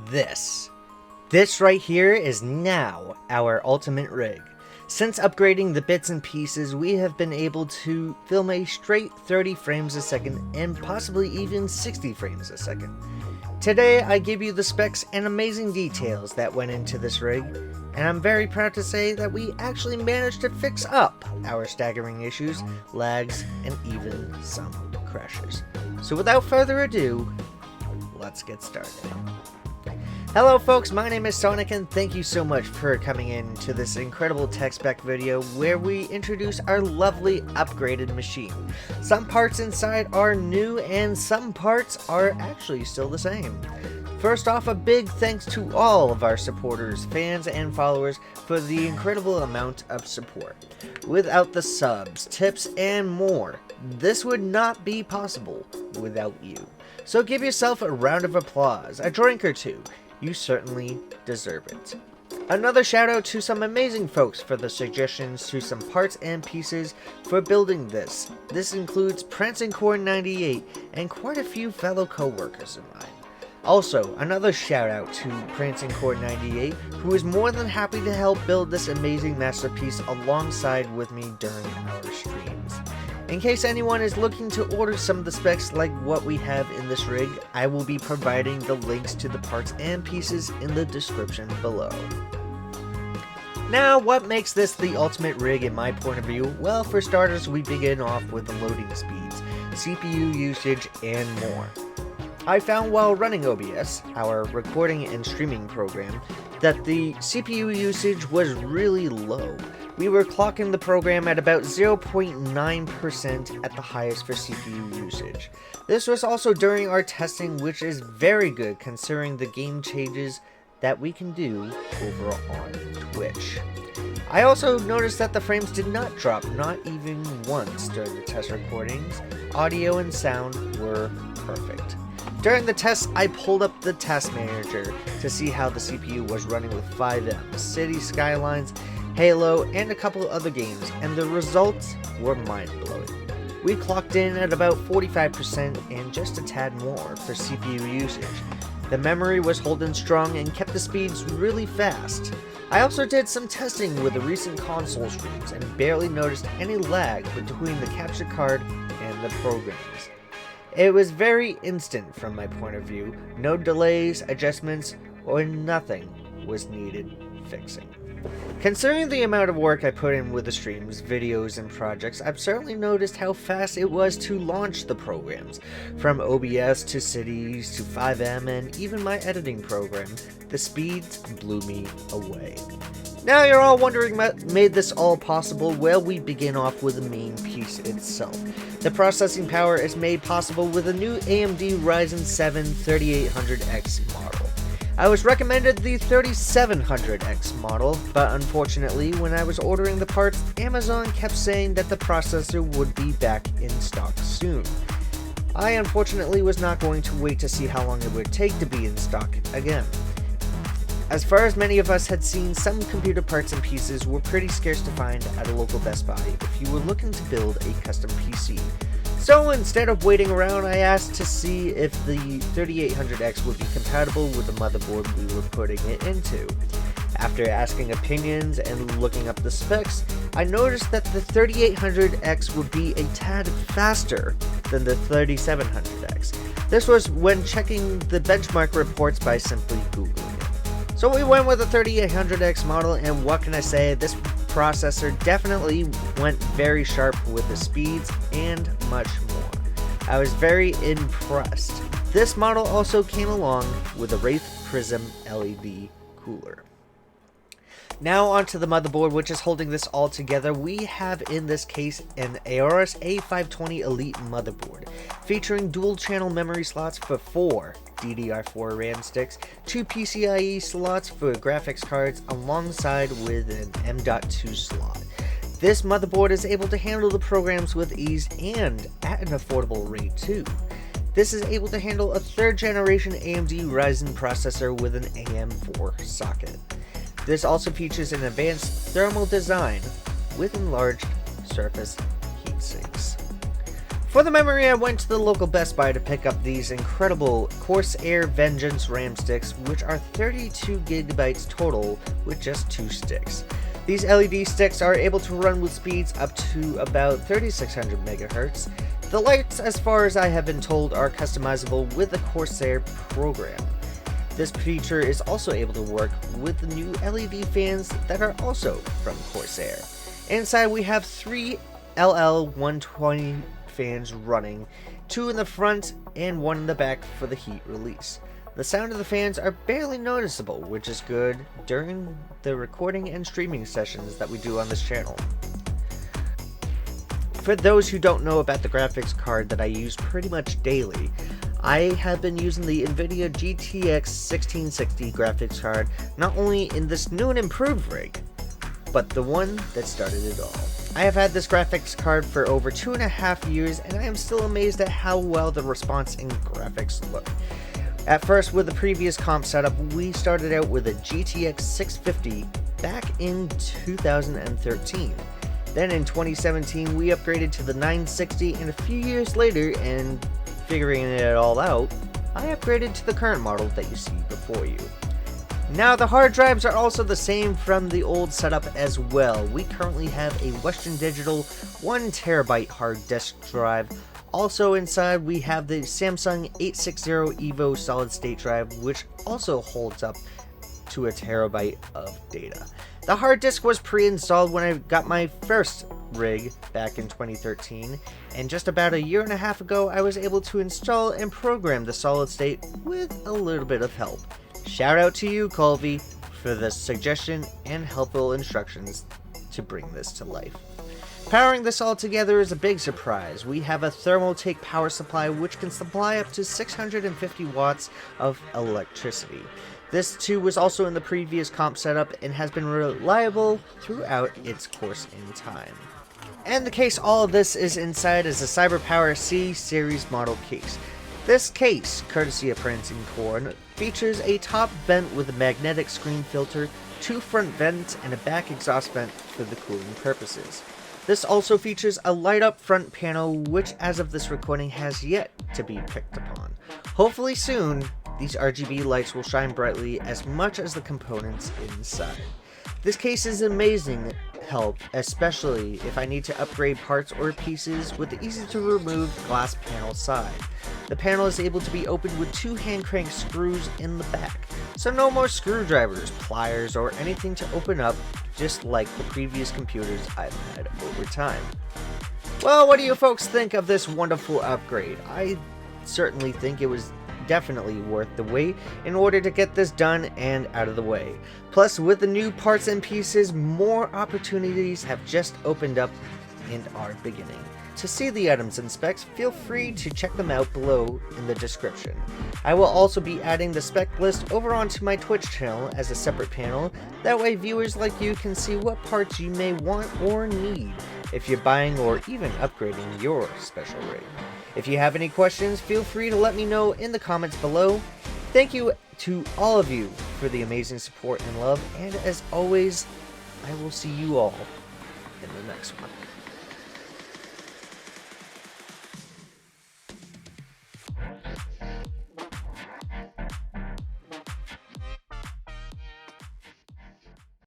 this. This right here is now our ultimate rig. Since upgrading the bits and pieces, we have been able to film a straight 30 frames a second and possibly even 60 frames a second. Today I give you the specs and amazing details that went into this rig, and I'm very proud to say that we actually managed to fix up our staggering issues, lags, and even some crashes. So without further ado, let's get started. Hello folks, my name is Sonic and thank you so much for coming in to this incredible tech spec video where we introduce our lovely upgraded machine. Some parts inside are new and some parts are actually still the same. First off, a big thanks to all of our supporters, fans, and followers for the incredible amount of support. Without the subs, tips, and more, this would not be possible without you. So give yourself a round of applause, a drink or two. You certainly deserve it. Another shout out to some amazing folks for the suggestions to some parts and pieces for building this. This includes PrancingCore98 and quite a few fellow co-workers of mine. Also, another shout out to PrancingCore98, who is more than happy to help build this amazing masterpiece alongside with me during our streams. In case anyone is looking to order some of the specs like what we have in this rig, I will be providing the links to the parts and pieces in the description below. Now, what makes this the ultimate rig in my point of view? Well, for starters, we begin off with the loading speeds, CPU usage, and more. I found while running OBS, our recording and streaming program, that the CPU usage was really low. We were clocking the program at about 0.9% at the highest for CPU usage. This was also during our testing, which is very good considering the game changes that we can do over on Twitch. I also noticed that the frames did not drop, not even once during the test recordings. Audio and sound were perfect. During the test, I pulled up the task manager to see how the CPU was running with 5M, City Skylines, Halo, and a couple other games, and the results were mind-blowing. We clocked in at about 45% and just a tad more for CPU usage. The memory was holding strong and kept the speeds really fast. I also did some testing with the recent console streams and barely noticed any lag between the capture card and the programs. It was very instant from my point of view. No delays, adjustments, or nothing was needed fixing. Considering the amount of work I put in with the streams, videos, and projects, I've certainly noticed how fast it was to launch the programs. From OBS to Cities to 5M and even my editing program, the speeds blew me away. Now you're all wondering what made this all possible. Well, we begin off with the main piece itself. The processing power is made possible with a new AMD Ryzen 7 3800X model. I was recommended the 3700X model, but unfortunately, when I was ordering the parts, Amazon kept saying that the processor would be back in stock soon. I unfortunately was not going to wait to see how long it would take to be in stock again. As far as many of us had seen, some computer parts and pieces were pretty scarce to find at a local Best Buy if you were looking to build a custom PC. So instead of waiting around, I asked to see if the 3800X would be compatible with the motherboard we were putting it into. After asking opinions and looking up the specs, I noticed that the 3800X would be a tad faster than the 3700X. This was when checking the benchmark reports by simply Googling it. So we went with the 3800X model, and what can I say, this processor definitely went very sharp with the speeds and much more. I was very impressed. This model also came along with a Wraith Prism LED cooler. Now onto the motherboard, which is holding this all together. We have in this case an AORUS A520 Elite motherboard, featuring dual channel memory slots for 4 DDR4 RAM sticks, 2 PCIe slots for graphics cards, alongside with an M.2 slot. This motherboard is able to handle the programs with ease and at an affordable rate too. This is able to handle a 3rd generation AMD Ryzen processor with an AM4 socket. This also features an advanced thermal design with enlarged surface heat sinks. For the memory, I went to the local Best Buy to pick up these incredible CORSAIR Vengeance RAM sticks, which are 32 gigabytes total with just 2 sticks. These LED sticks are able to run with speeds up to about 3600 MHz. The lights, as far as I have been told, are customizable with the CORSAIR program. This feature is also able to work with the new LED fans that are also from CORSAIR. Inside we have 3 LL120 fans running, 2 in the front and 1 in the back for the heat release. The sound of the fans are barely noticeable, which is good during the recording and streaming sessions that we do on this channel. For those who don't know about the graphics card that I use pretty much daily, I have been using the NVIDIA GTX 1660 graphics card, not only in this new and improved rig, but the one that started it all. I have had this graphics card for over 2.5 years, and I am still amazed at how well the response in graphics look. At first, with the previous comp setup, we started out with a GTX 650 back in 2013. Then in 2017, we upgraded to the 960, and a few years later, and figuring it all out, I upgraded to the current model that you see before you. Now, the hard drives are also the same from the old setup as well. We currently have a Western Digital 1TB hard disk drive. Also inside, we have the Samsung 860 EVO solid state drive, which also holds up to 1 TB of data. The hard disk was pre-installed when I got my first rig back in 2013, and just about 1.5 years ago, I was able to install and program the solid state with a little bit of help. Shout out to you, Colby, for the suggestion and helpful instructions to bring this to life. Powering this all together is a big surprise. We have a Thermaltake power supply which can supply up to 650 watts of electricity. This too was also in the previous comp setup and has been reliable throughout its course in time. And the case all of this is inside is a CyberPower C series model case. This case, courtesy of Prancing Corn, features a top vent with a magnetic screen filter, 2 front vents, and a back exhaust vent for the cooling purposes. This also features a light up front panel, which as of this recording has yet to be picked upon. Hopefully soon, these RGB lights will shine brightly as much as the components inside. This case is amazing help, especially if I need to upgrade parts or pieces with the easy to remove glass panel side. The panel is able to be opened with 2 hand crank screws in the back, so no more screwdrivers, pliers, or anything to open up, just like the previous computers I've had over time. Well, what do you folks think of this wonderful upgrade? I certainly think it was definitely worth the wait in order to get this done and out of the way. Plus, with the new parts and pieces, more opportunities have just opened up and are beginning. To see the items and specs, feel free to check them out below in the description. I will also be adding the spec list over onto my Twitch channel as a separate panel. That way viewers like you can see what parts you may want or need if you're buying or even upgrading your special rig. If you have any questions, feel free to let me know in the comments below. Thank you to all of you for the amazing support and love, and as always, I will see you all in the next one.